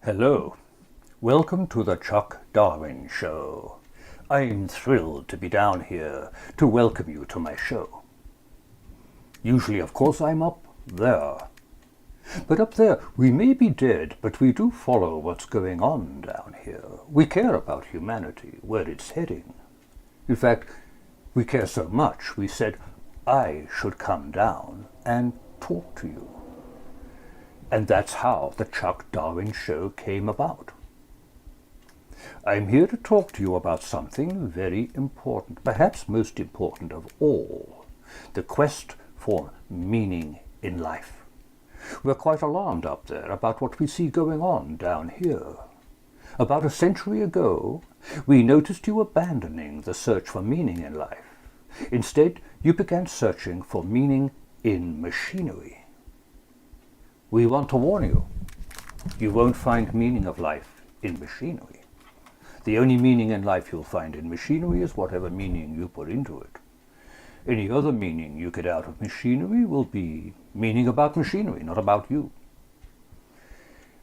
Hello, welcome to the Chuck Darwin Show. I'm thrilled to be down here to welcome you to my show. Usually, of course, I'm up there. But up there, we may be dead, but we do follow what's going on down here. We care about humanity, where it's heading. In fact, we care so much, we said, I should come down and talk to you. And that's how the Chuck Darwin Show came about. I'm here to talk to you about something very important, perhaps most important of all, the quest for meaning in life. We're quite alarmed up there about what we see going on down here. About a century ago, we noticed you abandoning the search for meaning in life. Instead, you began searching for meaning in machinery. We want to warn you, you won't find meaning of life in machinery. The only meaning in life you'll find in machinery is whatever meaning you put into it. Any other meaning you get out of machinery will be meaning about machinery, not about you.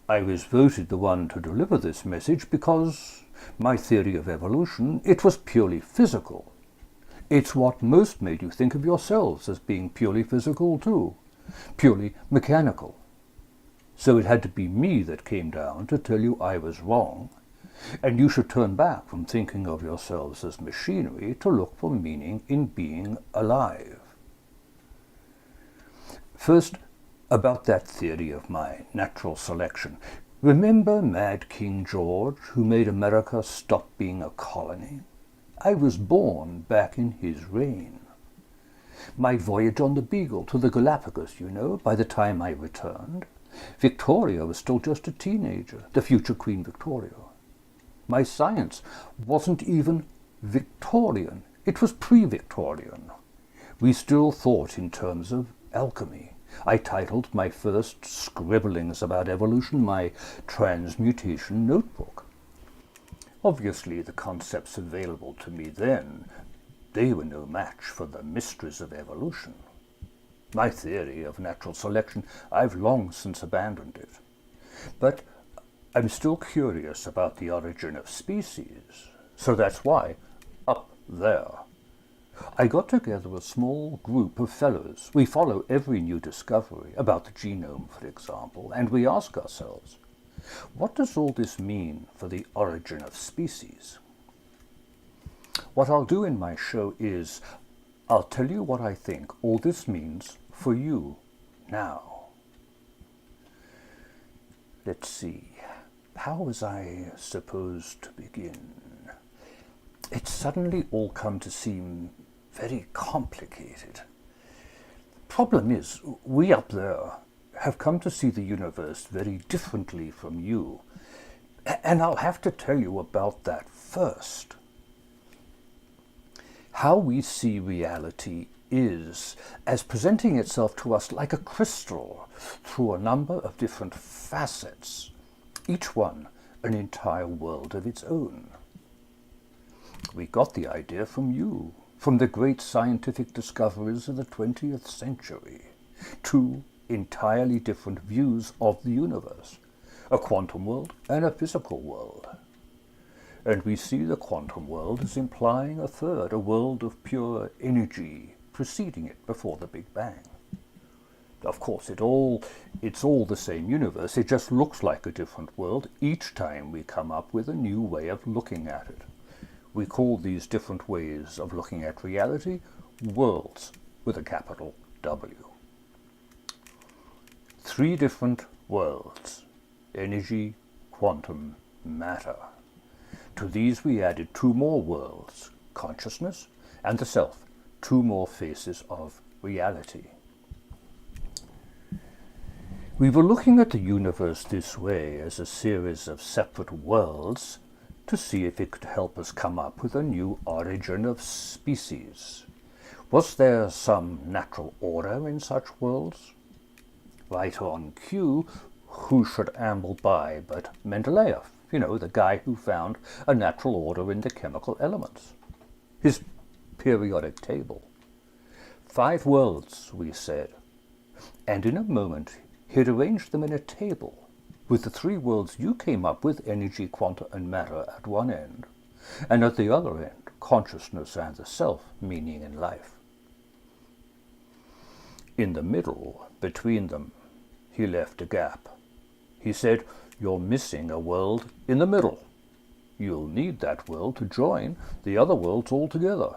I was voted the one to deliver this message because my theory of evolution, it was purely physical. It's what most made you think of yourselves as being purely physical too, purely mechanical. So it had to be me that came down to tell you I was wrong, and you should turn back from thinking of yourselves as machinery to look for meaning in being alive. First, about that theory of mine, natural selection. Remember Mad King George, who made America stop being a colony? I was born back in his reign. My voyage on the Beagle to the Galapagos, by the time I returned, Victoria was still just a teenager, the future Queen Victoria. My science wasn't even Victorian. It was pre-Victorian. We still thought in terms of alchemy. I titled my first scribblings about evolution my Transmutation Notebook. Obviously, the concepts available to me then, they were no match for the mysteries of evolution. My theory of natural selection, I've long since abandoned it. But I'm still curious about the origin of species, so that's why, up there, I got together a small group of fellows. We follow every new discovery, about the genome, for example, and we ask ourselves, what does all this mean for the origin of species? What I'll do in my show is, I'll tell you what I think all this means for you now. Let's see, how was I supposed to begin? It's suddenly all come to seem very complicated. Problem is, we up there have come to see the universe very differently from you, and I'll have to tell you about that first. How we see reality is as presenting itself to us like a crystal through a number of different facets, each one an entire world of its own. We got the idea from you, from the great scientific discoveries of the 20th century, two entirely different views of the universe, a quantum world and a physical world. And we see the quantum world as implying a third, a world of pure energy preceding it before the Big Bang. Of course, it's all the same universe, it just looks like a different world each time we come up with a new way of looking at it. We call these different ways of looking at reality worlds with a capital W. Three different worlds: energy, quantum, matter. To these we added two more worlds, consciousness and the self, two more faces of reality. We were looking at the universe this way as a series of separate worlds to see if it could help us come up with a new origin of species. Was there some natural order in such worlds? Right on cue, who should amble by but Mendeleev, the guy who found a natural order in the chemical elements. His periodic table. 5 worlds, we said, and in a moment he'd arranged them in a table, with the three worlds you came up with, energy, quanta, and matter at one end, and at the other end, consciousness and the self, meaning in life. In the middle, between them, he left a gap. He said, "You're missing a world in the middle. You'll need that world to join the other worlds altogether."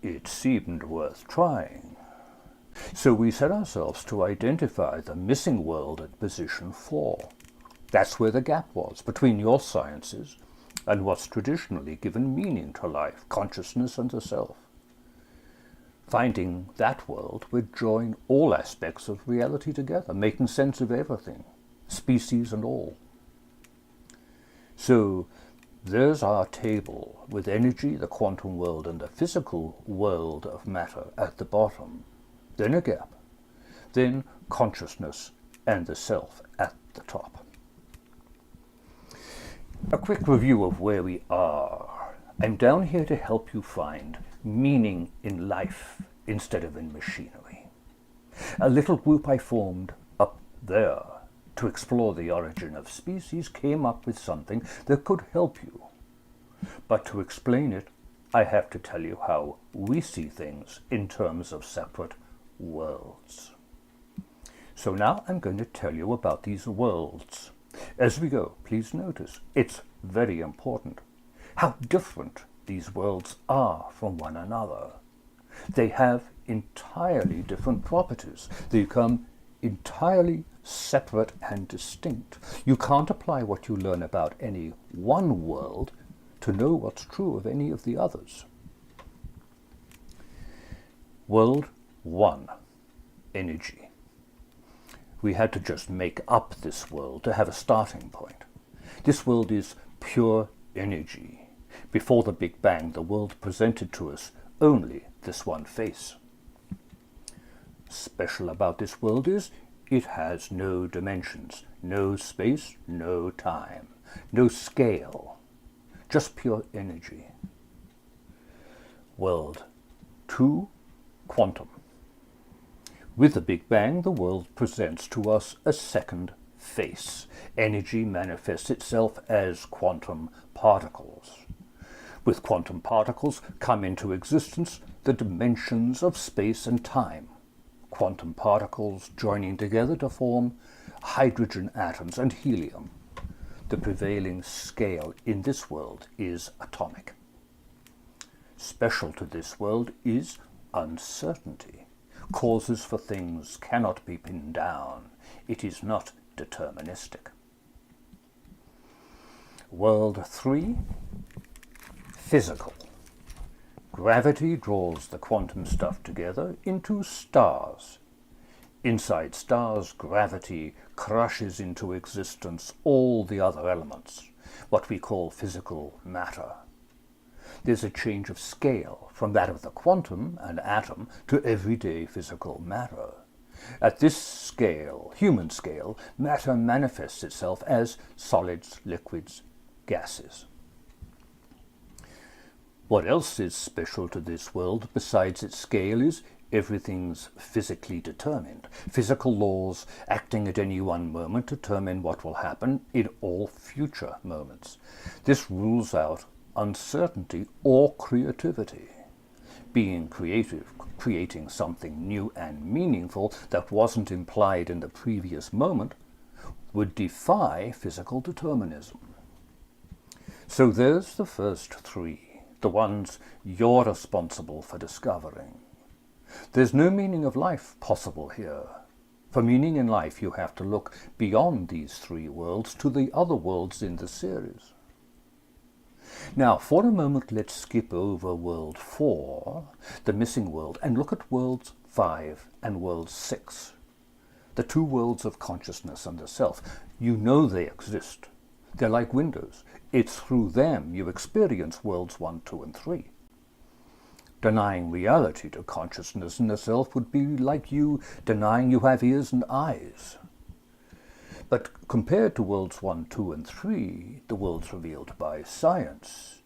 It seemed worth trying. So we set ourselves to identify the missing world at position 4. That's where the gap was between your sciences and what's traditionally given meaning to life, consciousness and the self. Finding that world would join all aspects of reality together, making sense of everything, species and all. So there's our table with energy, the quantum world, and the physical world of matter at the bottom. Then a gap. Then consciousness and the self at the top. A quick review of where we are. I'm down here to help you find meaning in life instead of in machinery. A little group I formed up there to explore the origin of species came up with something that could help you. But to explain it, I have to tell you how we see things in terms of separate worlds. So now I'm going to tell you about these worlds. As we go, please notice, it's very important how different these worlds are from one another. They have entirely different properties. They become entirely separate and distinct. You can't apply what you learn about any one world to know what's true of any of the others. World 1, energy. We had to just make up this world to have a starting point. This world is pure energy. Before the Big Bang, the world presented to us only this one face. Special about this world is it has no dimensions, no space, no time, no scale, just pure energy. World 2, quantum. With the Big Bang, the world presents to us a second face. Energy manifests itself as quantum particles. With quantum particles come into existence the dimensions of space and time. Quantum particles joining together to form hydrogen atoms and helium. The prevailing scale in this world is atomic. Special to this world is uncertainty. Causes for things cannot be pinned down. It is not deterministic. World 3, physical. Gravity draws the quantum stuff together into stars. Inside stars, gravity crushes into existence all the other elements, what we call physical matter. There's a change of scale from that of the quantum and atom to everyday physical matter. At this scale, human scale, matter manifests itself as solids, liquids, gases. What else is special to this world besides its scale is everything's physically determined. Physical laws acting at any one moment determine what will happen in all future moments. This rules out uncertainty or creativity. Being creative, creating something new and meaningful that wasn't implied in the previous moment, would defy physical determinism. So there's the first three. The ones you're responsible for discovering. There's no meaning of life possible here. For meaning in life, you have to look beyond these three worlds to the other worlds in the series. Now, for a moment, let's skip over World 4, the missing world, and look at Worlds 5 and World 6, the two worlds of consciousness and the self. You know they exist. They're like windows. It's through them you experience worlds 1, 2, and 3. Denying reality to consciousness and the self would be like you denying you have ears and eyes. But compared to worlds 1, 2, and 3, the worlds revealed by science,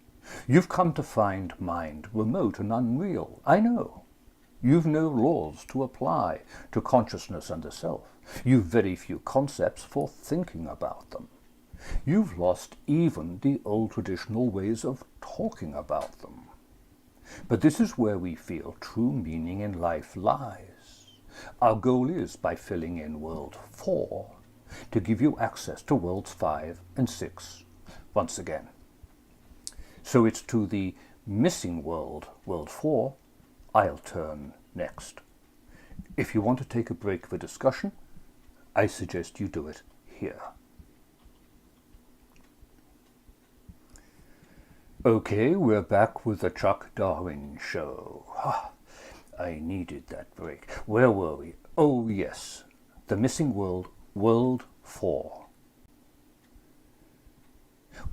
you've come to find mind remote and unreal. I know. You've no laws to apply to consciousness and the self. You've very few concepts for thinking about them. You've lost even the old traditional ways of talking about them. But this is where we feel true meaning in life lies. Our goal is, by filling in World 4, to give you access to Worlds 5 and 6 once again. So it's to the missing world, World 4, I'll turn next. If you want to take a break for discussion, I suggest you do it here. Okay, we're back with the Chuck Darwin Show. I needed that break. Where were we? Oh yes, the missing world, World 4.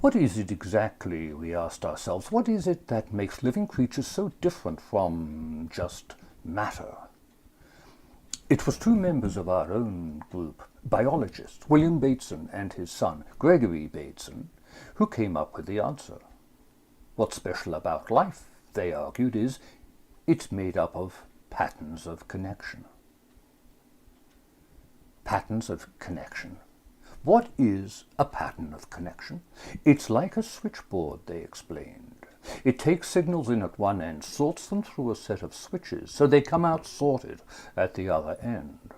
What is it exactly, we asked ourselves, what is it that makes living creatures so different from just matter? It was two members of our own group, biologists, William Bateson and his son, Gregory Bateson, who came up with the answer. What's special about life, they argued, is it's made up of patterns of connection. Patterns of connection. What is a pattern of connection? It's like a switchboard, they explained. It takes signals in at one end, sorts them through a set of switches, so they come out sorted at the other end.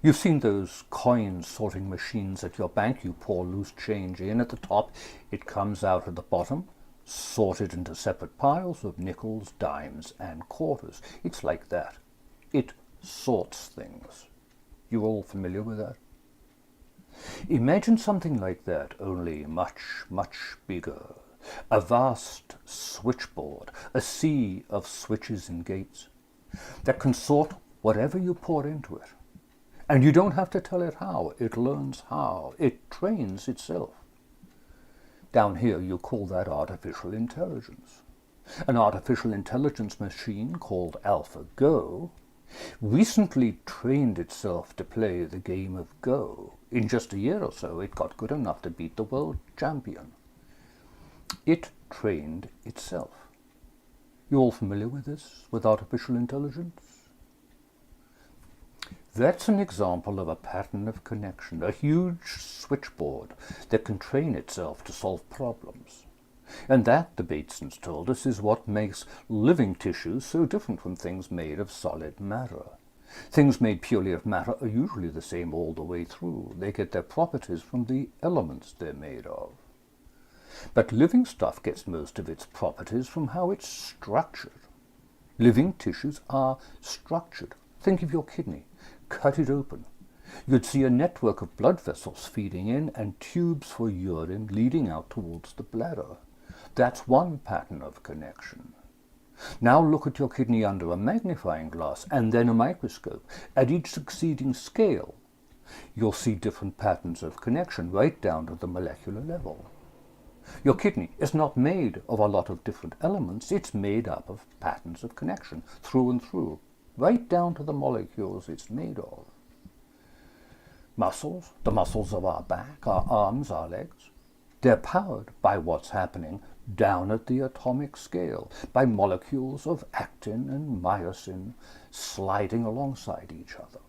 You've seen those coin sorting machines at your bank. You pour loose change in at the top, it comes out at the bottom, sorted into separate piles of nickels, dimes, and quarters. It's like that. It sorts things. You all familiar with that? Imagine something like that, only much, much bigger. A vast switchboard, a sea of switches and gates that can sort whatever you pour into it. And you don't have to tell it how. It learns how. It trains itself. Down here you call that artificial intelligence. An artificial intelligence machine called AlphaGo recently trained itself to play the game of Go. In just a year or so, it got good enough to beat the world champion. It trained itself. You all familiar with this, with artificial intelligence? That's an example of a pattern of connection, a huge switchboard that can train itself to solve problems. And that, the Batesons told us, is what makes living tissues so different from things made of solid matter. Things made purely of matter are usually the same all the way through. They get their properties from the elements they're made of. But living stuff gets most of its properties from how it's structured. Living tissues are structured. Think of your kidney. Cut it open. You'd see a network of blood vessels feeding in and tubes for urine leading out towards the bladder. That's one pattern of connection. Now look at your kidney under a magnifying glass and then a microscope. At each succeeding scale, you'll see different patterns of connection right down to the molecular level. Your kidney is not made of a lot of different elements. It's made up of patterns of connection through and through, right down to the molecules it's made of. Muscles, the muscles of our back, our arms, our legs, they're powered by what's happening down at the atomic scale, by molecules of actin and myosin sliding alongside each other.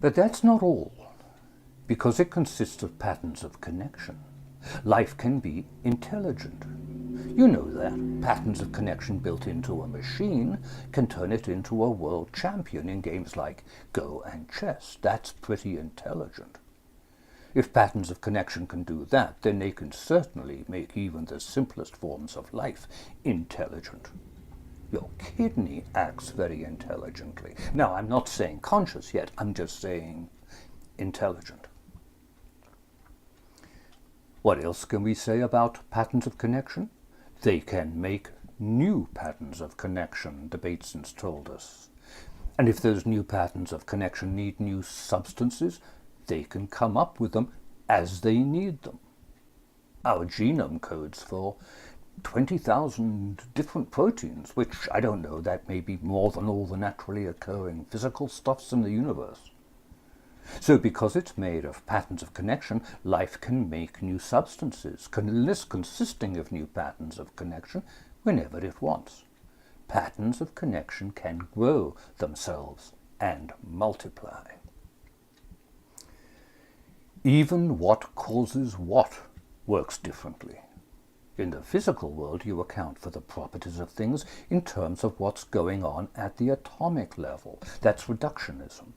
But that's not all, because it consists of patterns of connection. Life can be intelligent. You know that. Patterns of connection built into a machine can turn it into a world champion in games like Go and chess. That's pretty intelligent. If patterns of connection can do that, then they can certainly make even the simplest forms of life intelligent. Your kidney acts very intelligently. Now, I'm not saying conscious yet, I'm just saying intelligent. What else can we say about patterns of connection? They can make new patterns of connection, the Batesons told us. And if those new patterns of connection need new substances, they can come up with them as they need them. Our genome codes for 20,000 different proteins, which, I don't know, that may be more than all the naturally occurring physical stuffs in the universe. So because it's made of patterns of connection, life can make new substances, consisting of new patterns of connection whenever it wants. Patterns of connection can grow themselves and multiply. Even what causes what works differently. In the physical world, you account for the properties of things in terms of what's going on at the atomic level. That's reductionism.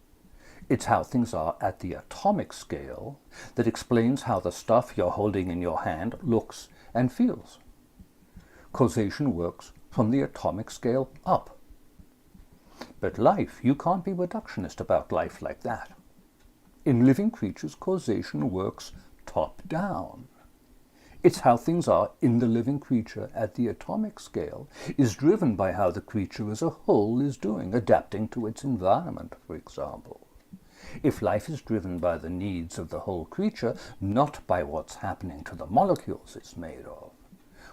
It's how things are at the atomic scale that explains how the stuff you're holding in your hand looks and feels. Causation works from the atomic scale up. But life, you can't be reductionist about life like that. In living creatures, causation works top down. It's how things are in the living creature at the atomic scale is driven by how the creature as a whole is doing, adapting to its environment, for example. If life is driven by the needs of the whole creature, not by what's happening to the molecules it's made of,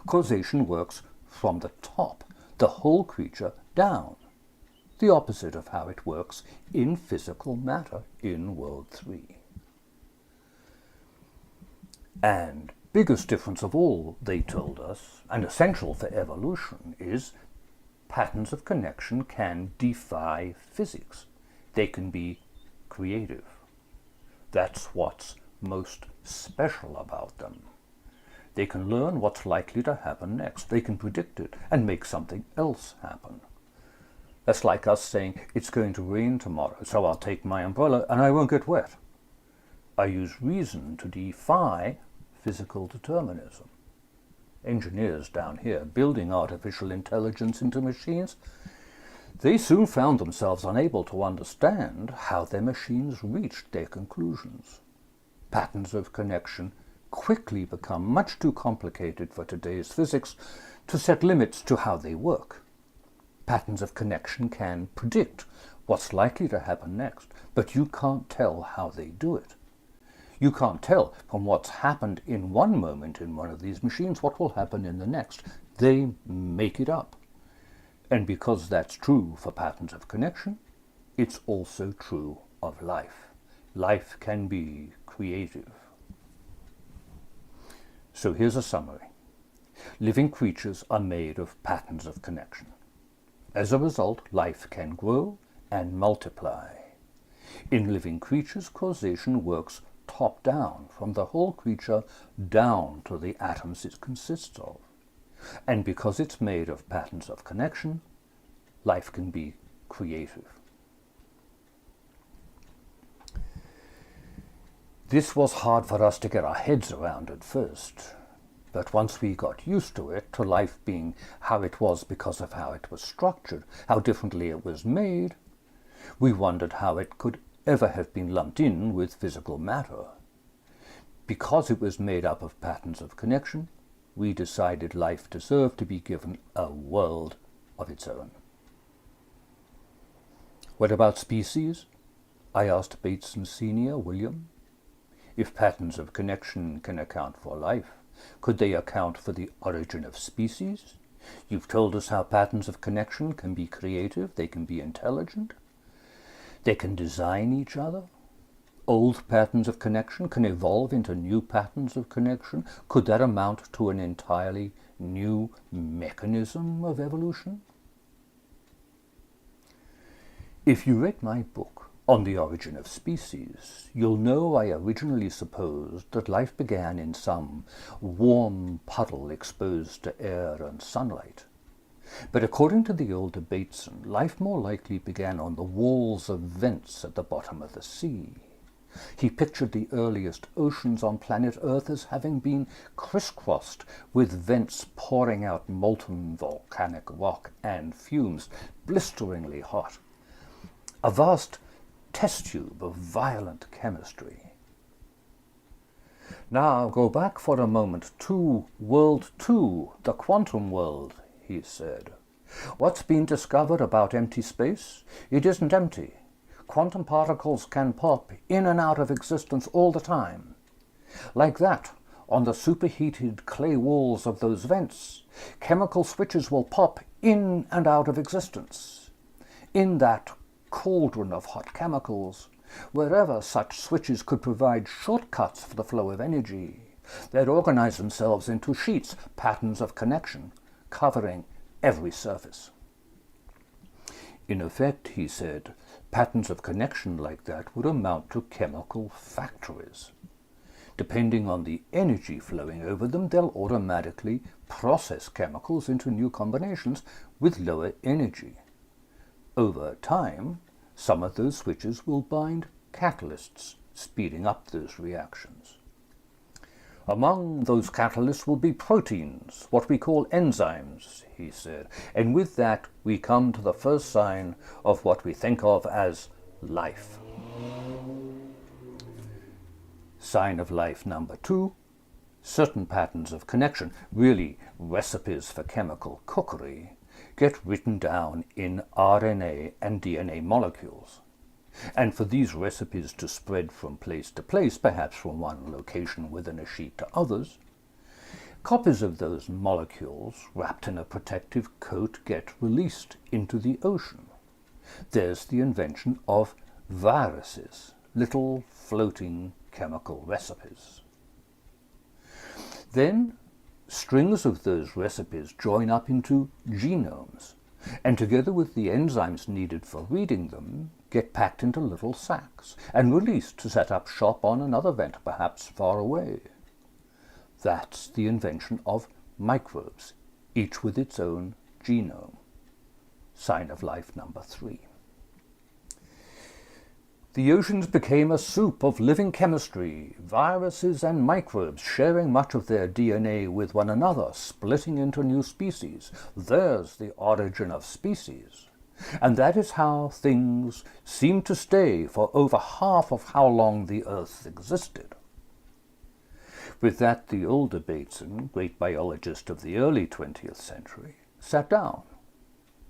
causation works from the top, the whole creature, down. The opposite of how it works in physical matter in World 3. And biggest difference of all, they told us, and essential for evolution, is patterns of connection can defy physics. They can be creative. That's what's most special about them. They can learn what's likely to happen next. They can predict it and make something else happen. That's like us saying, it's going to rain tomorrow, so I'll take my umbrella and I won't get wet. I use reason to defy physical determinism. Engineers down here building artificial intelligence into machines, they soon found themselves unable to understand how their machines reached their conclusions. Patterns of connection quickly become much too complicated for today's physics to set limits to how they work. Patterns of connection can predict what's likely to happen next, but you can't tell how they do it. You can't tell from what's happened in one moment in one of these machines what will happen in the next. They make it up. And because that's true for patterns of connection, it's also true of life. Life can be creative. So here's a summary. Living creatures are made of patterns of connection. As a result, life can grow and multiply. In living creatures, causation works top down, from the whole creature down to the atoms it consists of. And because it's made of patterns of connection, life can be creative. This was hard for us to get our heads around at first, but once we got used to it, to life being how it was because of how it was structured, how differently it was made, we wondered how it could ever have been lumped in with physical matter. Because it was made up of patterns of connection, we decided life deserved to be given a world of its own. What about species? I asked Bateson Sr., William. If patterns of connection can account for life, could they account for the origin of species? You've told us how patterns of connection can be creative, they can be intelligent. They can design each other. Old patterns of connection can evolve into new patterns of connection. Could that amount to an entirely new mechanism of evolution? If you read my book on the origin of species, you'll know I originally supposed that life began in some warm puddle exposed to air and sunlight. But according to the older Bateson, life more likely began on the walls of vents at the bottom of the sea. He pictured the earliest oceans on planet Earth as having been crisscrossed with vents pouring out molten volcanic rock and fumes, blisteringly hot. A vast test tube of violent chemistry. Now go back for a moment to World 2, the quantum world, he said. What's been discovered about empty space? It isn't empty. Quantum particles can pop in and out of existence all the time. Like that, on the superheated clay walls of those vents, chemical switches will pop in and out of existence. In that cauldron of hot chemicals, wherever such switches could provide shortcuts for the flow of energy, they'd organize themselves into sheets, patterns of connection, covering every surface. In effect, he said, Patterns of connection like that would amount to chemical factories. Depending on the energy flowing over them, they'll automatically process chemicals into new combinations with lower energy. Over time, some of those switches will bind catalysts, speeding up those reactions. Among those catalysts will be proteins, what we call enzymes, he said. And with that, we come to the first sign of what we think of as life. Sign of life number 2, certain patterns of connection, really recipes for chemical cookery, get written down in RNA and DNA molecules. And for these recipes to spread from place to place, perhaps from one location within a sheet to others, copies of those molecules wrapped in a protective coat get released into the ocean. There's the invention of viruses, little floating chemical recipes. Then strings of those recipes join up into genomes, and together with the enzymes needed for reading them, get packed into little sacks and released to set up shop on another vent, perhaps far away. That's the invention of microbes, each with its own genome. Sign of life number 3. The oceans became a soup of living chemistry, viruses and microbes sharing much of their DNA with one another, splitting into new species. There's the origin of species. And that is how things seem to stay for over half of how long the Earth existed. With that, the older Bateson, great biologist of the early 20th century, sat down.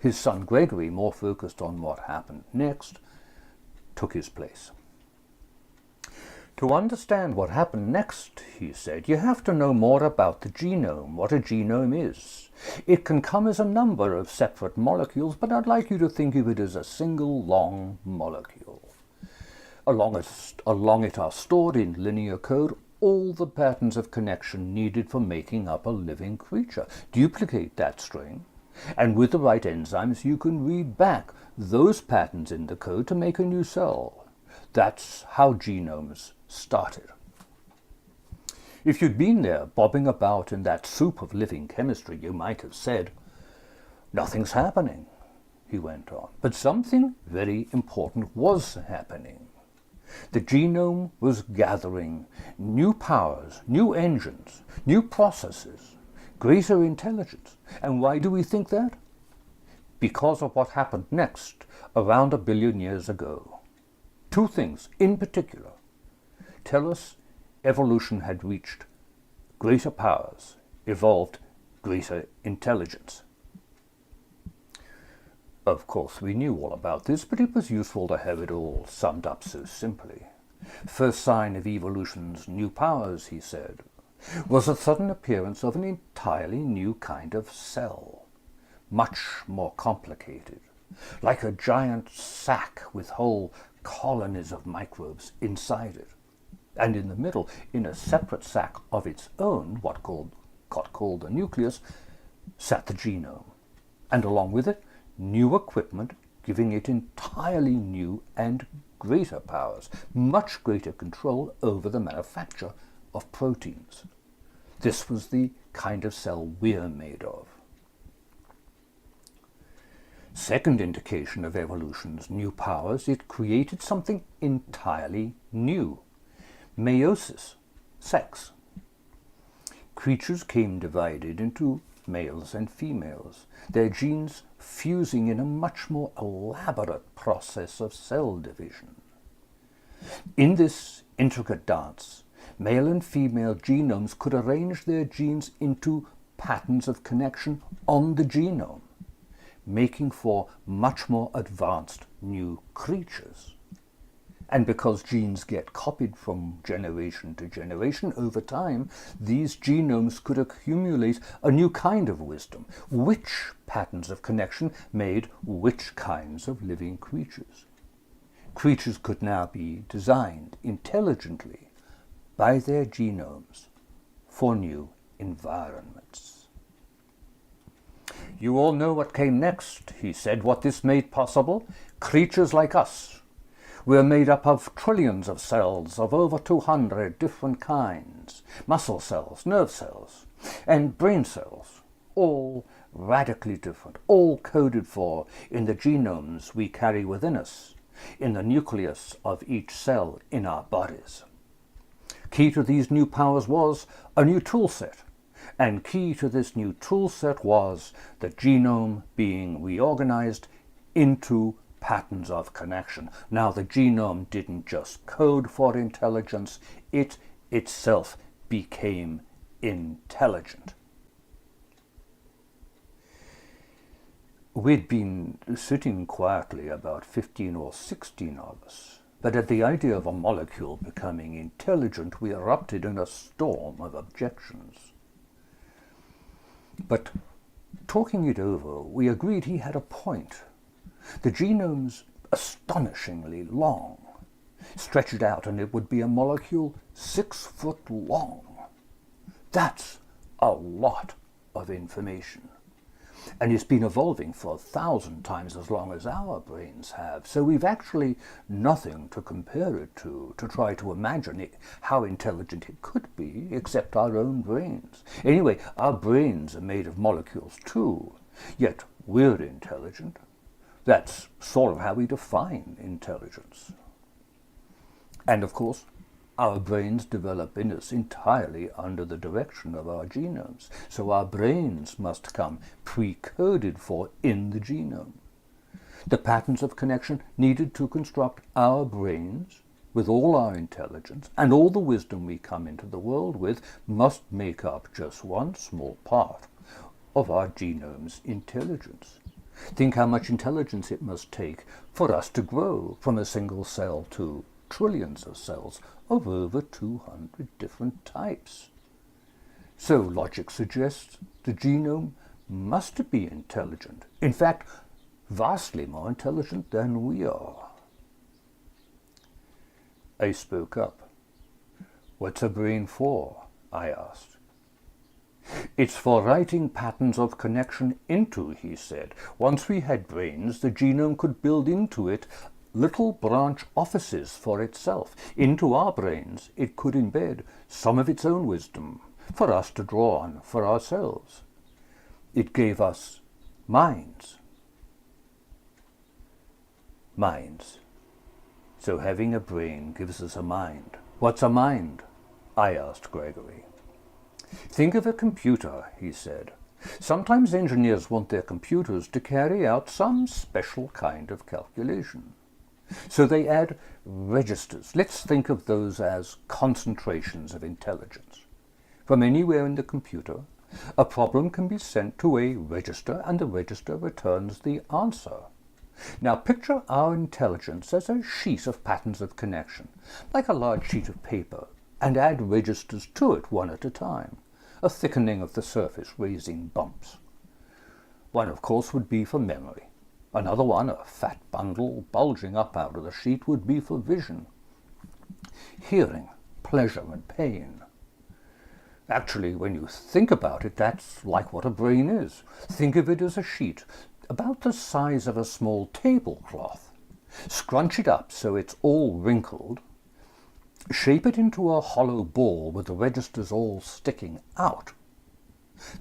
His son Gregory, more focused on what happened next, took his place. To understand what happened next, he said, you have to know more about the genome, what a genome is. It can come as a number of separate molecules, but I'd like you to think of it as a single long molecule. Along it are stored in linear code all the patterns of connection needed for making up a living creature. Duplicate that string, and with the right enzymes you can read back those patterns in the code to make a new cell. That's how genomes started. If you'd been there bobbing about in that soup of living chemistry, you might have said, "Nothing's happening," he went on. But something very important was happening. The genome was gathering new powers, new engines, new processes, greater intelligence. And why do we think that? Because of what happened next, around 1 billion years ago. Two things in particular tell us evolution had reached greater powers, evolved greater intelligence. Of course, we knew all about this, but it was useful to have it all summed up so simply. First sign of evolution's new powers, he said, was the sudden appearance of an entirely new kind of cell, much more complicated, like a giant sac with whole colonies of microbes inside it. And in the middle, in a separate sac of its own, what got called the nucleus, sat the genome, and along with it, new equipment giving it entirely new and greater powers, much greater control over the manufacture of proteins. This was the kind of cell we're made of. Second indication of evolution's new powers, it created something entirely new. Meiosis, sex. Creatures came divided into males and females, their genes fusing in a much more elaborate process of cell division. In this intricate dance, male and female genomes could arrange their genes into patterns of connection on the genome, making for much more advanced new creatures. And because genes get copied from generation to generation over time, these genomes could accumulate a new kind of wisdom. Which patterns of connection made which kinds of living creatures? Creatures could now be designed intelligently by their genomes for new environments. You all know what came next, he said, what this made possible. Creatures like us. We're made up of trillions of cells of over 200 different kinds. Muscle cells, nerve cells, and brain cells. All radically different, all coded for in the genomes we carry within us, in the nucleus of each cell in our bodies. Key to these new powers was a new tool set. And key to this new tool set was the genome being reorganized into patterns of connection. Now, the genome didn't just code for intelligence, it itself became intelligent. We'd been sitting quietly, about 15 or 16 of us, but at the idea of a molecule becoming intelligent, we erupted in a storm of objections. But talking it over, we agreed he had a point. The genome's astonishingly long. Stretch it out and it would be a molecule 6 foot long. That's a lot of information. And it's been evolving for 1,000 times as long as our brains have. So we've actually nothing to compare it to try to imagine it, how intelligent it could be, except our own brains. Anyway, our brains are made of molecules too, yet we're intelligent. That's sort of how we define intelligence. And of course, our brains develop in us entirely under the direction of our genomes. So our brains must come pre-coded for in the genome. The patterns of connection needed to construct our brains with all our intelligence and all the wisdom we come into the world with must make up just one small part of our genome's intelligence. Think how much intelligence it must take for us to grow from a single cell to trillions of cells of over 200 different types. So logic suggests the genome must be intelligent. In fact, vastly more intelligent than we are. I spoke up. What's a brain for? I asked. It's for writing patterns of connection into, he said. Once we had brains, the genome could build into it little branch offices for itself. Into our brains, it could embed some of its own wisdom for us to draw on for ourselves. It gave us minds. Minds. So having a brain gives us a mind. What's a mind? I asked Gregory. Think of a computer, he said. Sometimes engineers want their computers to carry out some special kind of calculation. So they add registers. Let's think of those as concentrations of intelligence. From anywhere in the computer, a problem can be sent to a register and the register returns the answer. Now picture our intelligence as a sheet of patterns of connection, like a large sheet of paper, and add registers to it one at a time, a thickening of the surface raising bumps. One, of course, would be for memory. Another one, a fat bundle bulging up out of the sheet, would be for vision. Hearing, pleasure and pain. Actually, when you think about it, that's like what a brain is. Think of it as a sheet about the size of a small tablecloth. Scrunch it up so it's all wrinkled. Shape it into a hollow ball with the registers all sticking out.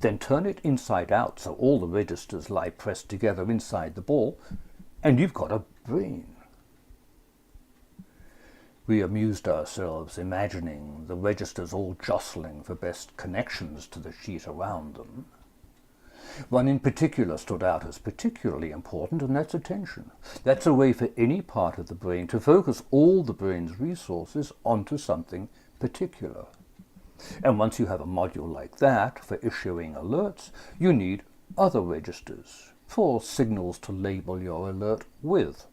Then turn it inside out so all the registers lie pressed together inside the ball, and you've got a brain. We amused ourselves imagining the registers all jostling for best connections to the sheet around them. One in particular stood out as particularly important, and that's attention. That's a way for any part of the brain to focus all the brain's resources onto something particular. And once you have a module like that for issuing alerts, you need other registers for signals to label your alert with.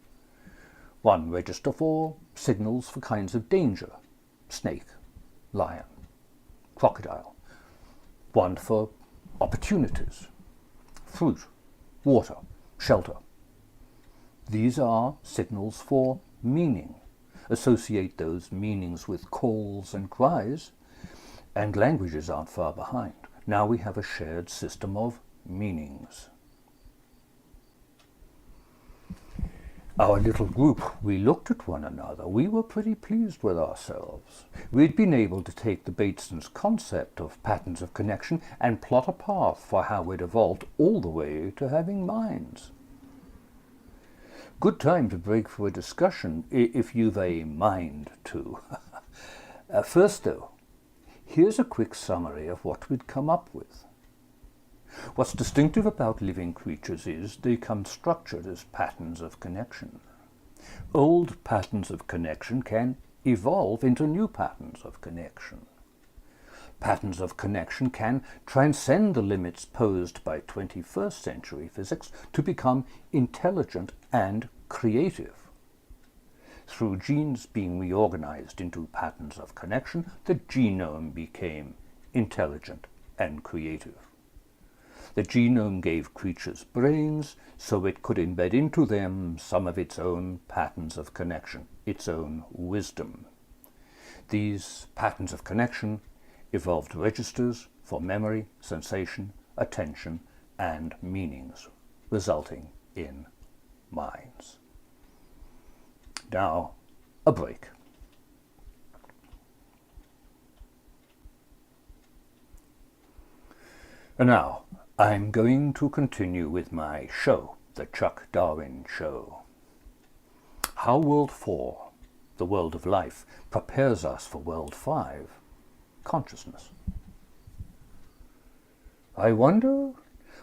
One register for signals for kinds of danger, snake, lion, crocodile. One for opportunities, fruit, water, shelter. These are signals for meaning. Associate those meanings with calls and cries, and languages aren't far behind. Now we have a shared system of meanings. Our little group, we looked at one another. We were pretty pleased with ourselves. We'd been able to take the Batesons' concept of patterns of connection and plot a path for how it evolved all the way to having minds. Good time to break for a discussion if you've a mind to. First though, here's a quick summary of what we'd come up with. What's distinctive about living creatures is they come structured as patterns of connection. Old patterns of connection can evolve into new patterns of connection. Patterns of connection can transcend the limits posed by 21st century physics to become intelligent and creative. Through genes being reorganized into patterns of connection, the genome became intelligent and creative. The genome gave creatures brains so it could embed into them some of its own patterns of connection, its own wisdom. These patterns of connection evolved registers for memory, sensation, attention, and meanings, resulting in minds. Now, a break. And now, I'm going to continue with my show, The Chuck Darwin Show. How World 4, the world of life, prepares us for World 5, consciousness. I wonder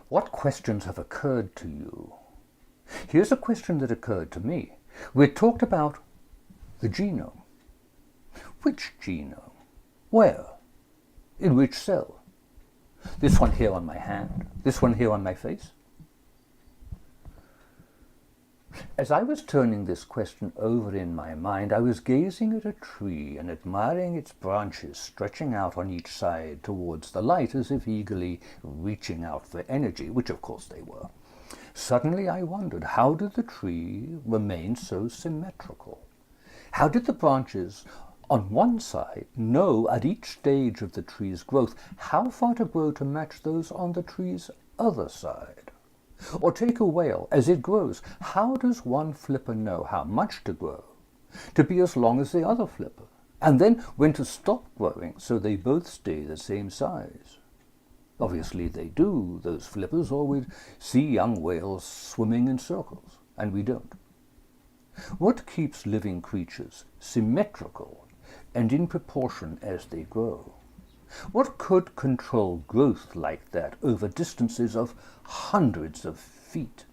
what questions have occurred to you. Here's a question that occurred to me. We talked about the genome. Which genome? Where? In which cell? This one here on my hand? This one here on my face? As I was turning this question over in my mind, I was gazing at a tree and admiring its branches stretching out on each side towards the light as if eagerly reaching out for energy, which of course they were. Suddenly I wondered, how did the tree remain so symmetrical? How did the branches on one side know at each stage of the tree's growth how far to grow to match those on the tree's other side? Or take a whale, as it grows, how does one flipper know how much to grow, to be as long as the other flipper, and then when to stop growing so they both stay the same size? Obviously they do, those flippers, or we'd see young whales swimming in circles, and we don't. What keeps living creatures symmetrical and in proportion as they grow? What could control growth like that over distances of hundreds of feet?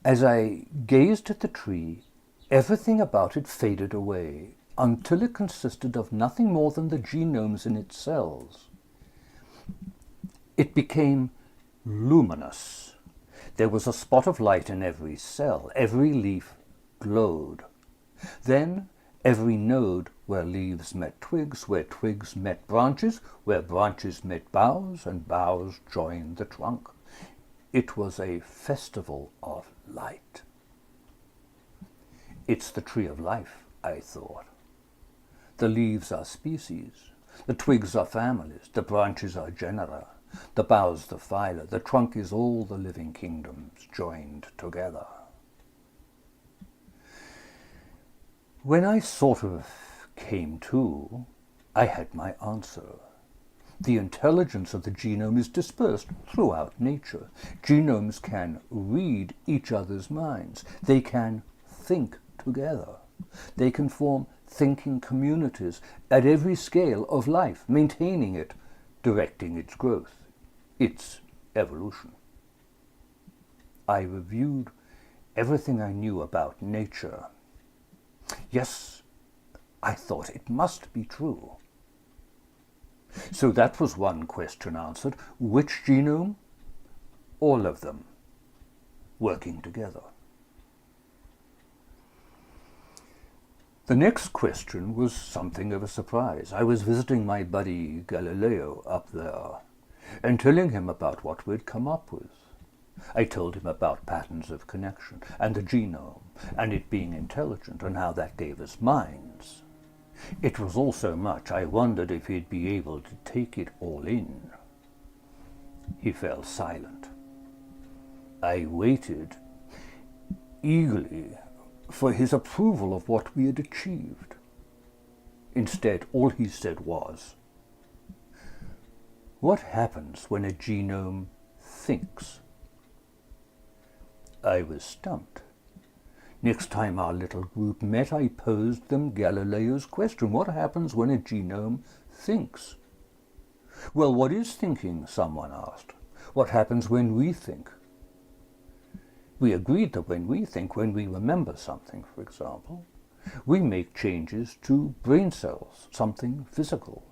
As I gazed at the tree, everything about it faded away, until it consisted of nothing more than the genomes in its cells. It became luminous. There was a spot of light in every cell. Every leaf glowed. Then every node, where leaves met twigs, where twigs met branches, where branches met boughs, and boughs joined the trunk. It was a festival of light. It's the tree of life, I thought. The leaves are species, the twigs are families, the branches are genera, the boughs the phyla, the trunk is all the living kingdoms joined together. When I sort of came to, I had my answer. The intelligence of the genome is dispersed throughout nature. Genomes can read each other's minds. They can think together. They can form thinking communities at every scale of life, maintaining it, directing its growth, its evolution. I reviewed everything I knew about nature. Yes, I thought it must be true. So that was one question answered. Which genome? All of them, working together. The next question was something of a surprise. I was visiting my buddy Galileo up there and telling him about what we'd come up with. I told him about patterns of connection and the genome and it being intelligent and how that gave us minds. It was all so much I wondered if he'd be able to take it all in. He fell silent. I waited eagerly for his approval of what we had achieved. Instead, all he said was, "What happens when a genome thinks?" I was stumped. Next time our little group met, I posed them Galileo's question: what happens when a genome thinks? "Well, what is thinking?" someone asked. "What happens when we think?" We agreed that when we think, when we remember something, for example, we make changes to brain cells, something physical.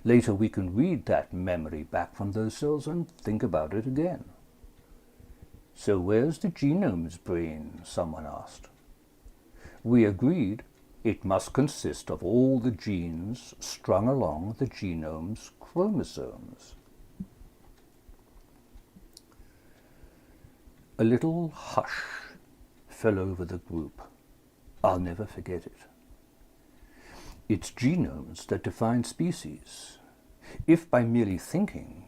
Later we can read that memory back from those cells and think about it again. "So where's the genome's brain?" someone asked. We agreed it must consist of all the genes strung along the genome's chromosomes. A little hush fell over the group. I'll never forget it. It's genomes that define species. If by merely thinking,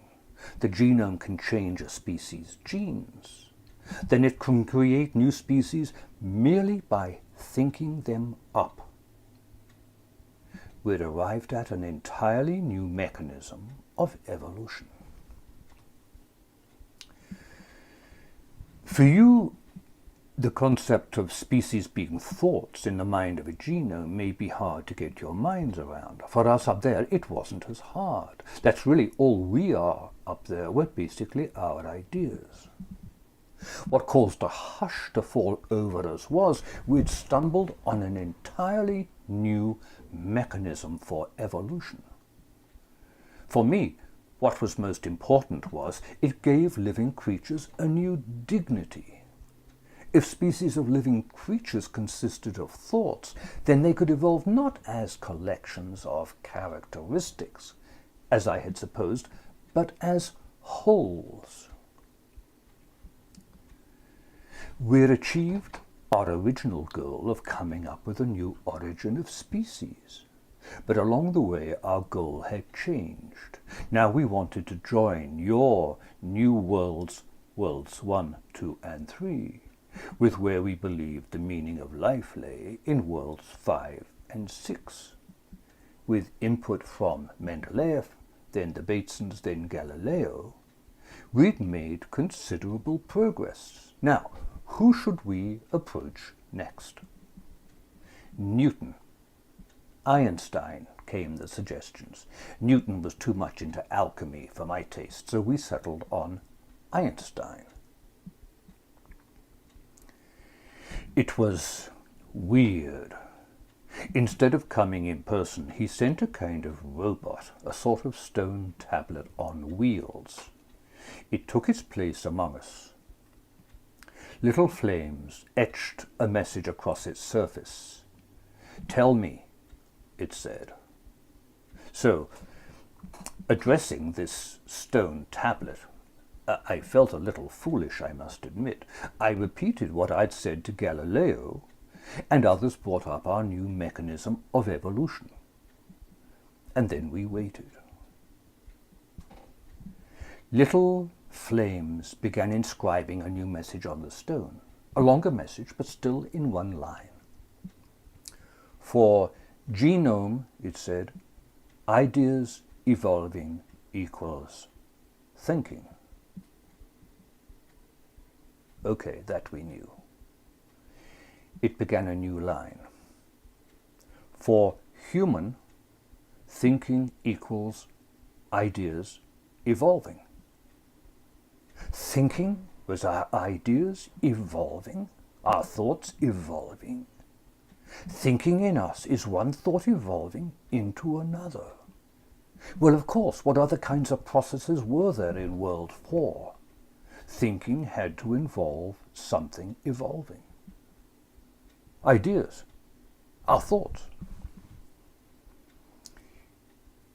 the genome can change a species' genes, then it can create new species merely by thinking them up. We'd arrived at an entirely new mechanism of evolution. For you, the concept of species being thoughts in the mind of a genome may be hard to get your minds around. For us up there, it wasn't as hard. That's really all we are up there. We're basically our ideas. What caused a hush to fall over us was we'd stumbled on an entirely new mechanism for evolution. For me, what was most important was it gave living creatures a new dignity. If species of living creatures consisted of thoughts, then they could evolve not as collections of characteristics, as I had supposed, but as wholes. We'd achieved our original goal of coming up with a new origin of species. But along the way, our goal had changed. Now we wanted to join your new worlds 1, 2, and 3, with where we believed the meaning of life lay in worlds 5 and 6. With input from Mendeleev, then the Batesons, then Galileo, we'd made considerable progress. Now, who should we approach next? Newton. Einstein, came the suggestions. Newton was too much into alchemy for my taste, so we settled on Einstein. It was weird. Instead of coming in person, he sent a kind of robot, a sort of stone tablet on wheels. It took its place among us. Little flames etched a message across its surface. "Tell me," it said. So, addressing this stone tablet, I felt a little foolish, I must admit. I repeated what I'd said to Galileo, and others brought up our new mechanism of evolution. And then we waited. Little flames began inscribing a new message on the stone, a longer message, but still in one line. "For genome," it said, "ideas evolving equals thinking." Okay, that we knew. It began a new line. "For human, thinking equals ideas evolving." Thinking was our ideas evolving, our thoughts evolving. Thinking in us is one thought evolving into another. Well, of course, what other kinds of processes were there in World 4? Thinking had to involve something evolving. Ideas, our thoughts.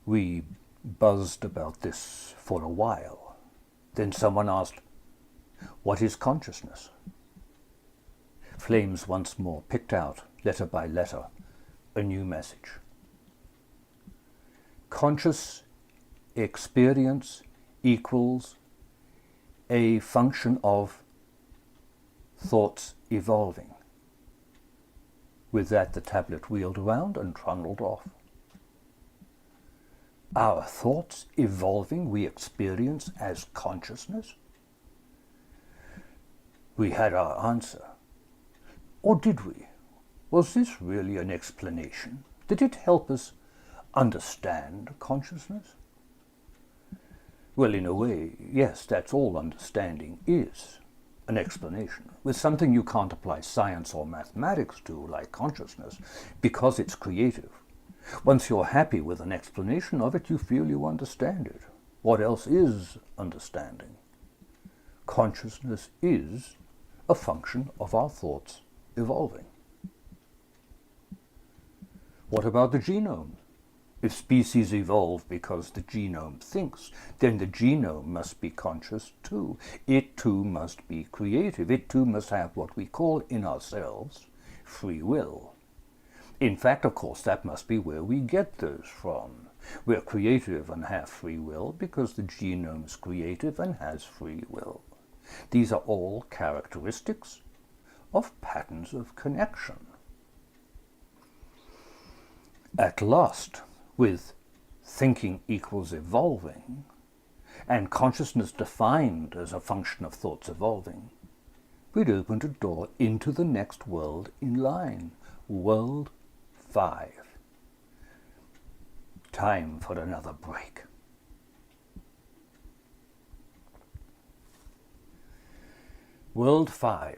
We buzzed about this for a while. Then someone asked, "What is consciousness?" Flames once more picked out, letter by letter, a new message. Conscious experience equals a function of thoughts evolving. With that, the tablet wheeled around and trundled off. Our thoughts evolving we experience as consciousness? We had our answer. Or did we? Was this really an explanation? Did it help us understand consciousness? Well, in a way, yes, that's all understanding is, an explanation, with something you can't apply science or mathematics to, like consciousness, because it's creative. Once you're happy with an explanation of it, you feel you understand it. What else is understanding? Consciousness is a function of our thoughts evolving. What about the genome? If species evolve because the genome thinks, then the genome must be conscious too. It too must be creative. It too must have what we call in ourselves free will. In fact, of course, that must be where we get those from. We're creative and have free will because the genome's creative and has free will. These are all characteristics of patterns of connection. At last, with thinking equals evolving, and consciousness defined as a function of thoughts evolving, we'd opened a door into the next world in line, World 5. Time for another break. World 5,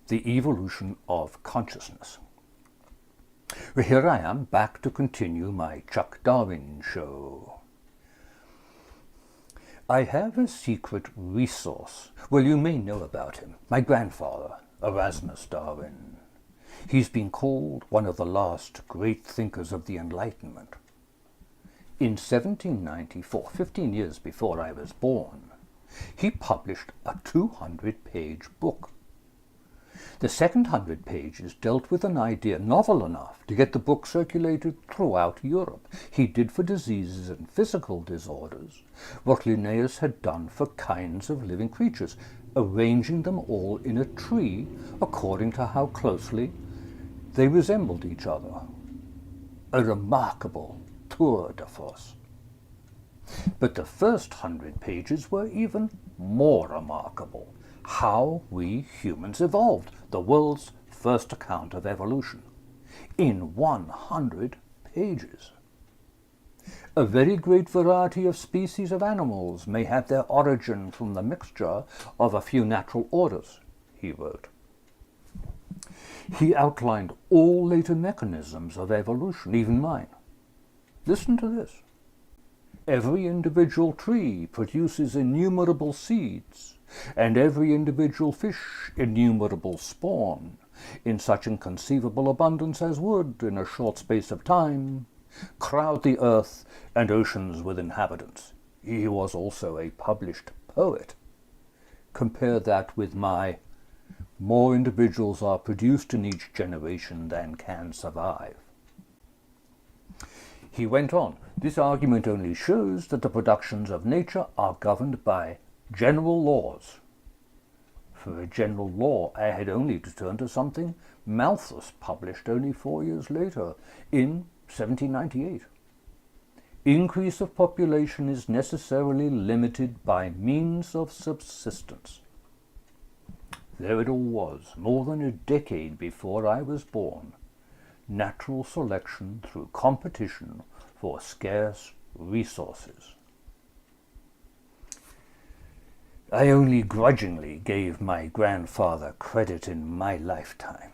the evolution of consciousness. Here I am, back to continue my Chuck Darwin show. I have a secret resource. Well, you may know about him. My grandfather, Erasmus Darwin. He's been called one of the last great thinkers of the Enlightenment. In 1794, 15 years before I was born, he published a 200-page book. The second 100 pages dealt with an idea novel enough to get the book circulated throughout Europe. He did for diseases and physical disorders what Linnaeus had done for kinds of living creatures, arranging them all in a tree according to how closely they resembled each other. A remarkable tour de force. But the first 100 pages were even more remarkable. How we humans evolved, the world's first account of evolution, in 100 pages. A very great variety of species of animals may have their origin from the mixture of a few natural orders, he wrote. He outlined all later mechanisms of evolution, even mine. Listen to this. Every individual tree produces innumerable seeds, and every individual fish innumerable spawn, in such inconceivable abundance as would, in a short space of time, crowd the earth and oceans with inhabitants. He was also a published poet. Compare that with my more individuals are produced in each generation than can survive. He went on, this argument only shows that the productions of nature are governed by general laws. For a general law, I had only to turn to something Malthus published only 4 years later, in 1798. Increase of population is necessarily limited by means of subsistence. There it all was, more than a decade before I was born. Natural selection through competition for scarce resources. I only grudgingly gave my grandfather credit in my lifetime.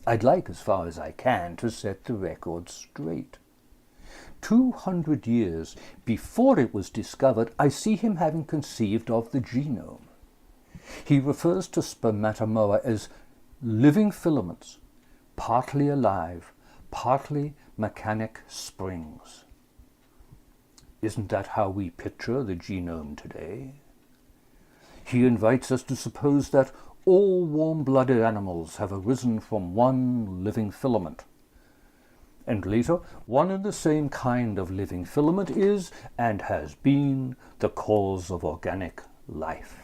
I'd like, as far as I can, to set the record straight. 200 years before it was discovered, I see him having conceived of the genome. He refers to spermatozoa as living filaments, partly alive, partly mechanic springs. Isn't that how we picture the genome today? He invites us to suppose that all warm-blooded animals have arisen from one living filament. And later, one and the same kind of living filament is, and has been, the cause of organic life.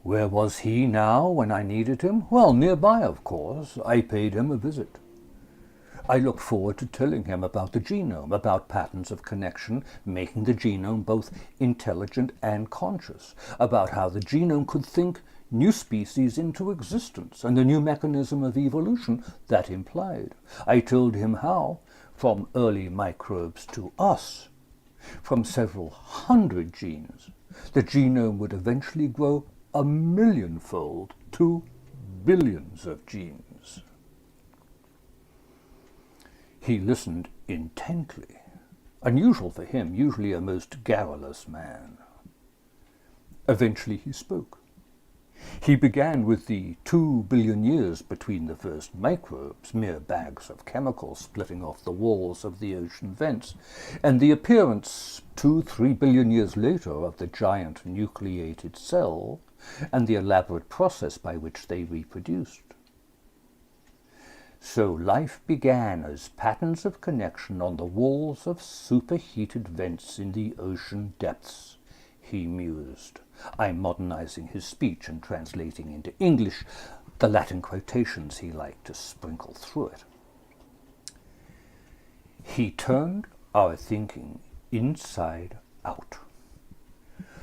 Where was he now when I needed him? Well, nearby, of course. I paid him a visit. I looked forward to telling him about the genome, about patterns of connection, making the genome both intelligent and conscious, about how the genome could think new species into existence and the new mechanism of evolution that implied. I told him how, from early microbes to us, from several hundred genes, the genome would eventually grow 1,000,000-fold to billions of genes. He listened intently, unusual for him, usually a most garrulous man. Eventually he spoke. He began with the 2 billion years between the first microbes, mere bags of chemicals splitting off the walls of the ocean vents, and the appearance 2-3 billion years later of the giant nucleated cell and the elaborate process by which they reproduced. So life began as patterns of connection on the walls of superheated vents in the ocean depths, he mused. I'm modernizing his speech and translating into English the Latin quotations he liked to sprinkle through it. He turned our thinking inside out.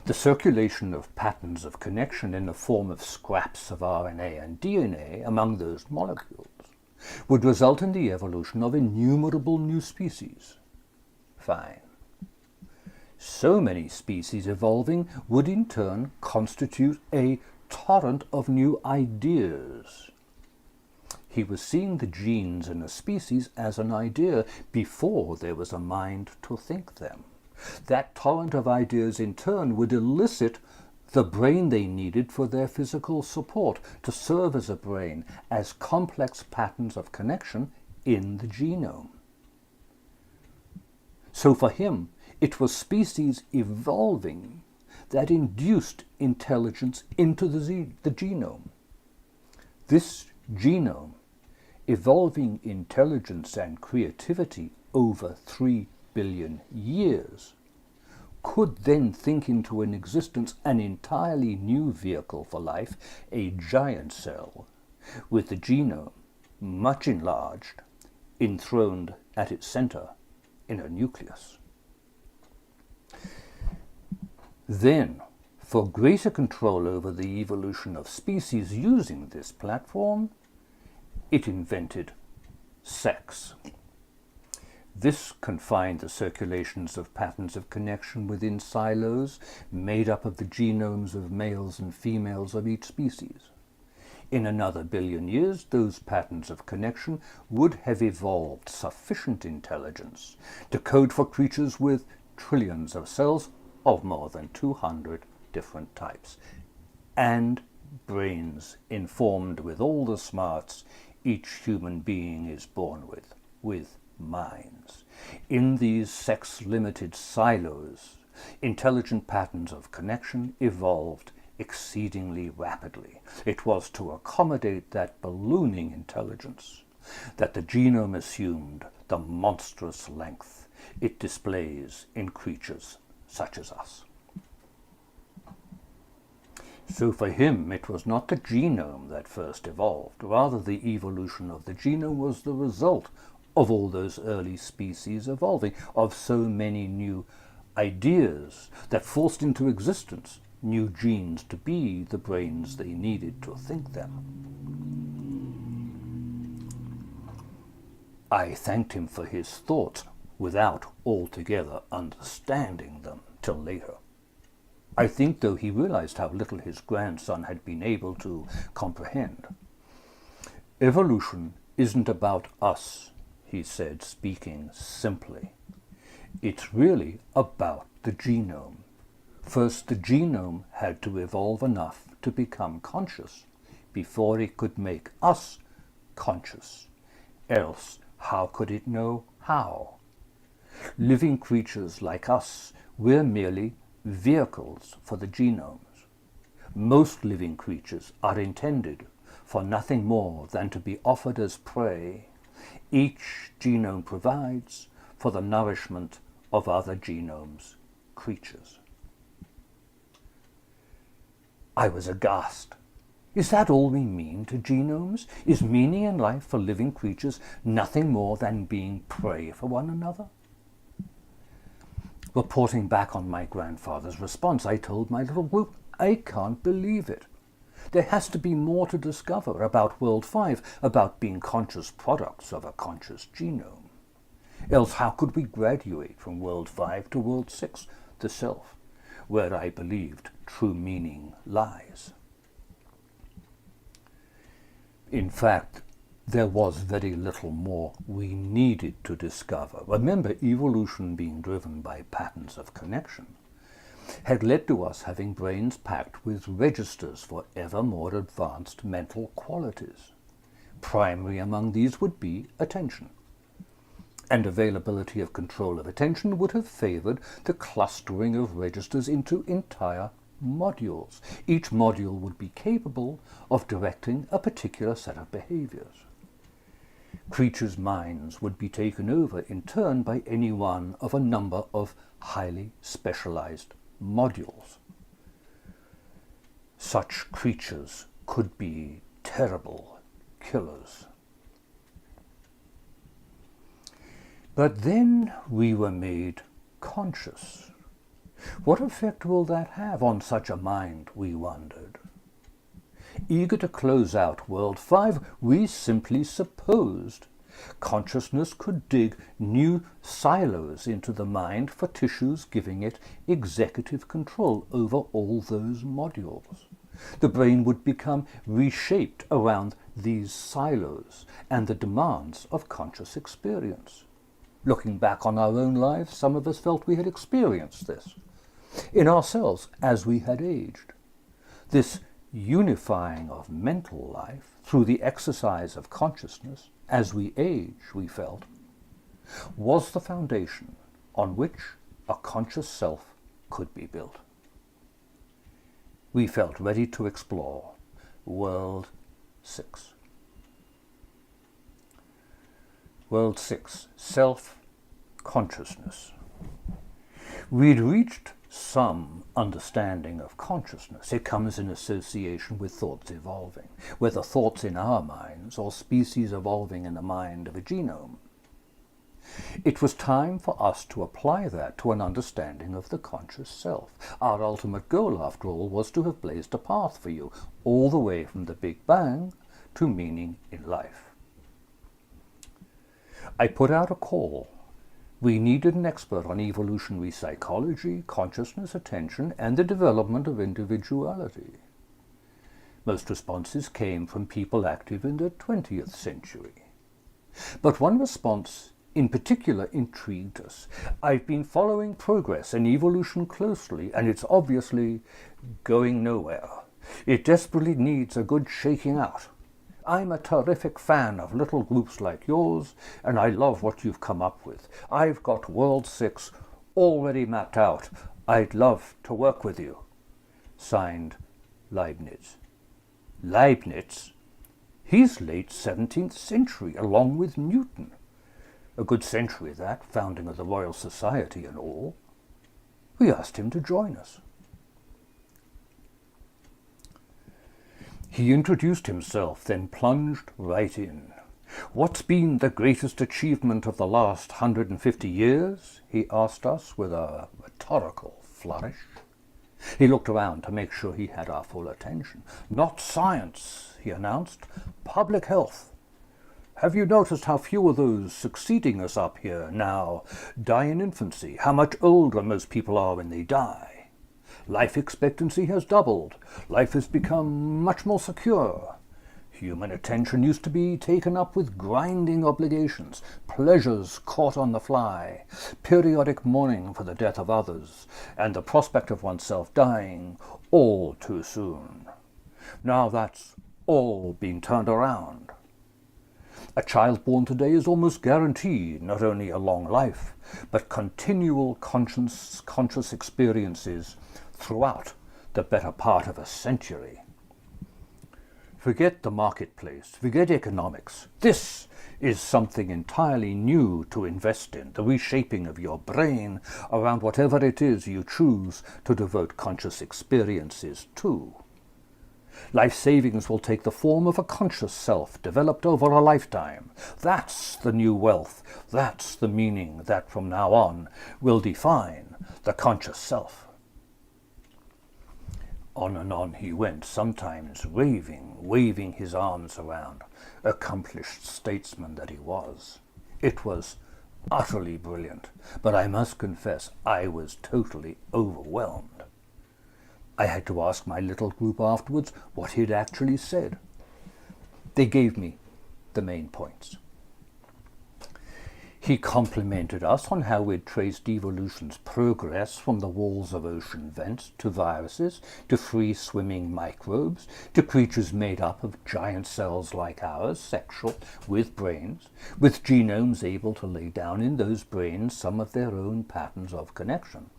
The circulation of patterns of connection in the form of scraps of RNA and DNA among those molecules would result in the evolution of innumerable new species. Fine. So many species evolving would in turn constitute a torrent of new ideas. He was seeing the genes in a species as an idea before there was a mind to think them. That torrent of ideas in turn would elicit the brain they needed for their physical support, to serve as a brain, as complex patterns of connection in the genome. So for him, it was species evolving that induced intelligence into the genome. This genome, evolving intelligence and creativity over 3 billion years, could then think into an existence an entirely new vehicle for life, a giant cell, with the genome, much enlarged, enthroned at its center in a nucleus. Then, for greater control over the evolution of species using this platform, it invented sex. This confined the circulations of patterns of connection within silos made up of the genomes of males and females of each species. In another billion years, those patterns of connection would have evolved sufficient intelligence to code for creatures with trillions of cells of more than 200 different types, and brains informed with all the smarts each human being is born with minds. In these sex-limited silos, intelligent patterns of connection evolved exceedingly rapidly. It was to accommodate that ballooning intelligence that the genome assumed the monstrous length it displays in creatures such as us. So for him, it was not the genome that first evolved. Rather, the evolution of the genome was the result of all those early species evolving, of so many new ideas that forced into existence new genes to be the brains they needed to think them. I thanked him for his thoughts without altogether understanding them till later. I think, though, he realized how little his grandson had been able to comprehend. Evolution isn't about us, he said, speaking simply. It's really about the genome. First, the genome had to evolve enough to become conscious before it could make us conscious. Else, how could it know how? Living creatures like us, we're merely vehicles for the genomes. Most living creatures are intended for nothing more than to be offered as prey. Each genome provides for the nourishment of other genomes, creatures. I was aghast. Is that all we mean to genomes? Is meaning in life for living creatures nothing more than being prey for one another? Reporting back on my grandfather's response, I told my little group, I can't believe it. There has to be more to discover about World 5, about being conscious products of a conscious genome. Else how could we graduate from World 5 to World 6, the self, where I believed true meaning lies? In fact, there was very little more we needed to discover. Remember, evolution being driven by patterns of connection had led to us having brains packed with registers for ever more advanced mental qualities. Primary among these would be attention. And availability of control of attention would have favored the clustering of registers into entire modules. Each module would be capable of directing a particular set of behaviors. Creatures' minds would be taken over in turn by any one of a number of highly specialized modules. Such creatures could be terrible killers. But then we were made conscious. What effect will that have on such a mind, we wondered. Eager to close out World 5, we simply supposed consciousness could dig new silos into the mind for tissues, giving it executive control over all those modules. The brain would become reshaped around these silos and the demands of conscious experience. Looking back on our own lives, some of us felt we had experienced this in ourselves as we had aged. This unifying of mental life through the exercise of consciousness as we age, we felt, was the foundation on which a conscious self could be built. We felt ready to explore World 6. World 6, self-consciousness. We'd reached some understanding of consciousness. It comes in association with thoughts evolving, whether thoughts in our minds or species evolving in the mind of a genome. It was time for us to apply that to an understanding of the conscious self. Our ultimate goal, after all, was to have blazed a path for you, all the way from the Big Bang to meaning in life. I put out a call. We needed an expert on evolutionary psychology, consciousness, attention, and the development of individuality. Most responses came from people active in the 20th century. But one response in particular intrigued us. I've been following progress in evolution closely, and it's obviously going nowhere. It desperately needs a good shaking out. I'm a terrific fan of little groups like yours, and I love what you've come up with. I've got World 6 already mapped out. I'd love to work with you. Signed, Leibniz. Leibniz? He's late 17th century, along with Newton. A good century, that, founding of the Royal Society and all. We asked him to join us. He introduced himself, then plunged right in. What's been the greatest achievement of the last 150 years? He asked us with a rhetorical flourish. He looked around to make sure he had our full attention. Not science, he announced. Public health. Have you noticed how few of those succeeding us up here now die in infancy? How much older most people are when they die? Life expectancy has doubled. Life has become much more secure. Human attention used to be taken up with grinding obligations, pleasures caught on the fly, periodic mourning for the death of others, and the prospect of oneself dying all too soon. Now that's all been turned around. A child born today is almost guaranteed not only a long life, but continual conscious experiences throughout the better part of a century. Forget the marketplace, forget economics. This is something entirely new to invest in, the reshaping of your brain around whatever it is you choose to devote conscious experiences to. Life savings will take the form of a conscious self developed over a lifetime. That's the new wealth. That's the meaning that from now on will define the conscious self. On and on he went, sometimes raving, waving his arms around, accomplished statesman that he was. It was utterly brilliant, but I must confess I was totally overwhelmed. I had to ask my little group afterwards what he'd actually said. They gave me the main points. He complimented us on how we'd traced evolution's progress from the walls of ocean vents to viruses, to free-swimming microbes, to creatures made up of giant cells like ours, sexual, with brains, with genomes able to lay down in those brains some of their own patterns of connection.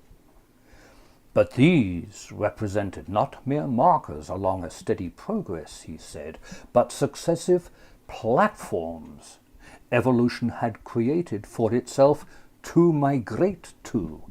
But these represented not mere markers along a steady progress, he said, but successive platforms evolution had created for itself to migrate to,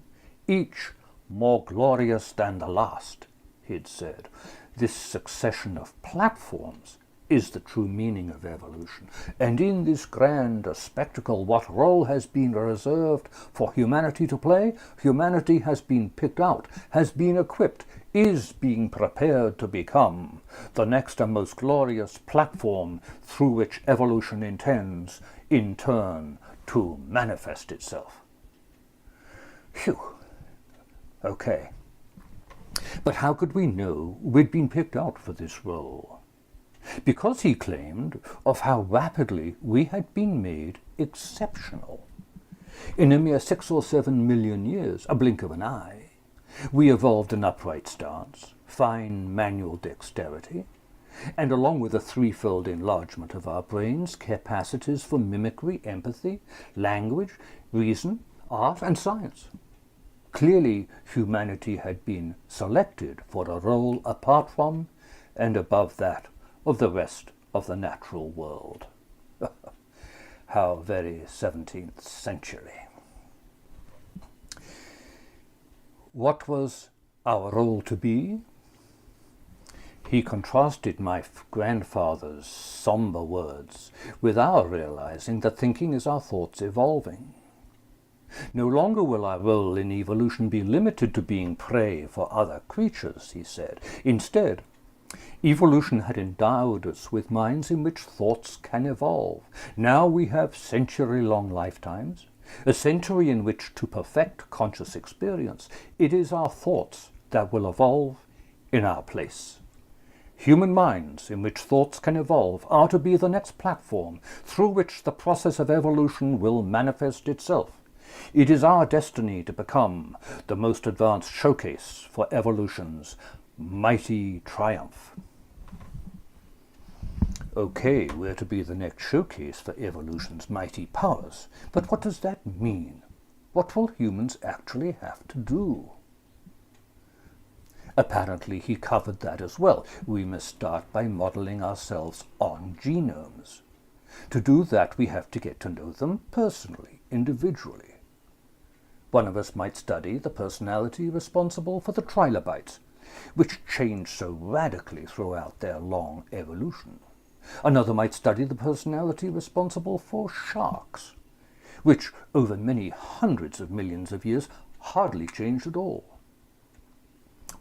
each more glorious than the last, he'd said. This succession of platforms is the true meaning of evolution. And in this grand spectacle, what role has been reserved for humanity to play? Humanity has been picked out, has been equipped, is being prepared to become the next and most glorious platform through which evolution intends, in turn, to manifest itself. Phew. Okay. But how could we know we'd been picked out for this role? Because he claimed of how rapidly we had been made exceptional. In a mere 6 or 7 million years, a blink of an eye, we evolved an upright stance, fine manual dexterity, and along with a threefold enlargement of our brains, capacities for mimicry, empathy, language, reason, art, and science. Clearly, humanity had been selected for a role apart from and above that of the rest of the natural world. How very 17th century. What was our role to be? He contrasted my grandfather's somber words with our realizing that thinking is our thoughts evolving. No longer will our role in evolution be limited to being prey for other creatures, he said. Instead, evolution had endowed us with minds in which thoughts can evolve. Now we have century-long lifetimes, a century in which to perfect conscious experience. It is our thoughts that will evolve in our place. Human minds in which thoughts can evolve are to be the next platform through which the process of evolution will manifest itself. It is our destiny to become the most advanced showcase for evolution's mighty triumph. Okay, we're to be the next showcase for evolution's mighty powers. But what does that mean? What will humans actually have to do? Apparently he covered that as well. We must start by modeling ourselves on genomes. To do that, we have to get to know them personally, individually. One of us might study the personality responsible for the trilobites, which changed so radically throughout their long evolution. Another might study the personality responsible for sharks, which over many hundreds of millions of years hardly changed at all.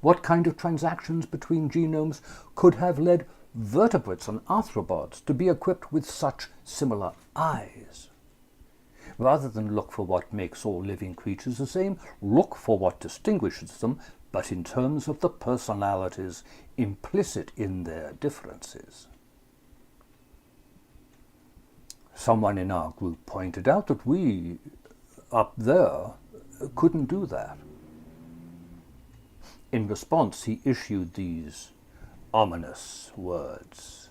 What kind of transactions between genomes could have led vertebrates and arthropods to be equipped with such similar eyes? Rather than look for what makes all living creatures the same, look for what distinguishes them, but in terms of the personalities implicit in their differences. Someone in our group pointed out that we, up there, couldn't do that. In response, he issued these ominous words.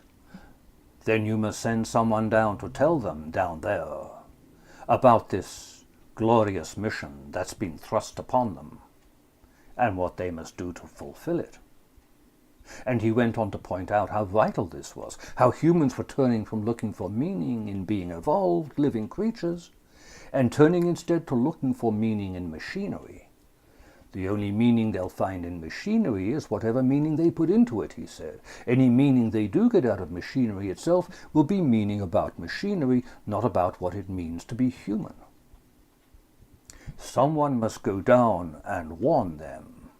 Then you must send someone down to tell them down there about this glorious mission that's been thrust upon them and what they must do to fulfill it. And he went on to point out how vital this was, how humans were turning from looking for meaning in being evolved, living creatures, and turning instead to looking for meaning in machinery. The only meaning they'll find in machinery is whatever meaning they put into it, he said. Any meaning they do get out of machinery itself will be meaning about machinery, not about what it means to be human. Someone must go down and warn them,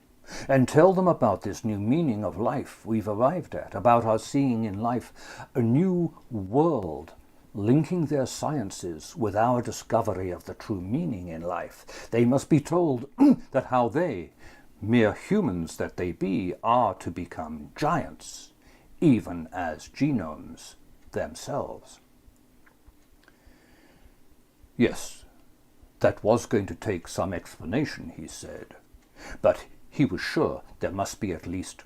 and tell them about this new meaning of life we've arrived at, about our seeing in life a new world, linking their sciences with our discovery of the true meaning in life. They must be told that how they, mere humans that they be, are to become giants, even as genomes themselves. Yes, that was going to take some explanation, he said, but he was sure there must be at least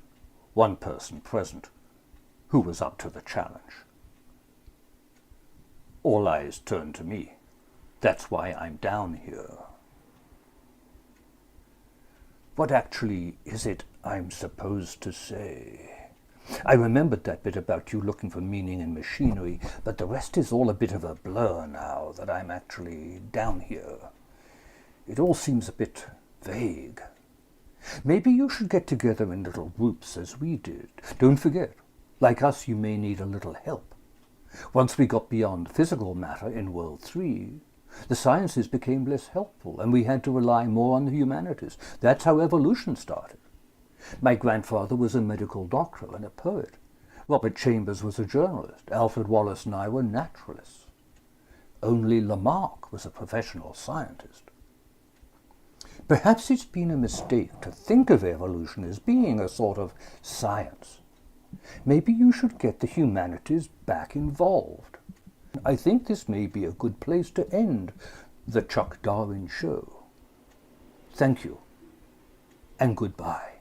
one person present who was up to the challenge. All eyes turned to me. That's why I'm down here. What actually is it I'm supposed to say? I remembered that bit about you looking for meaning in machinery, but the rest is all a bit of a blur now that I'm actually down here. It all seems a bit vague. Maybe you should get together in little groups as we did. Don't forget, like us, you may need a little help. Once we got beyond physical matter in World 3, the sciences became less helpful and we had to rely more on the humanities. That's how evolution started. My grandfather was a medical doctor and a poet. Robert Chambers was a journalist. Alfred Wallace and I were naturalists. Only Lamarck was a professional scientist. Perhaps it's been a mistake to think of evolution as being a sort of science. Maybe you should get the humanities back involved. I think this may be a good place to end the Chuck Darwin Show. Thank you, and goodbye.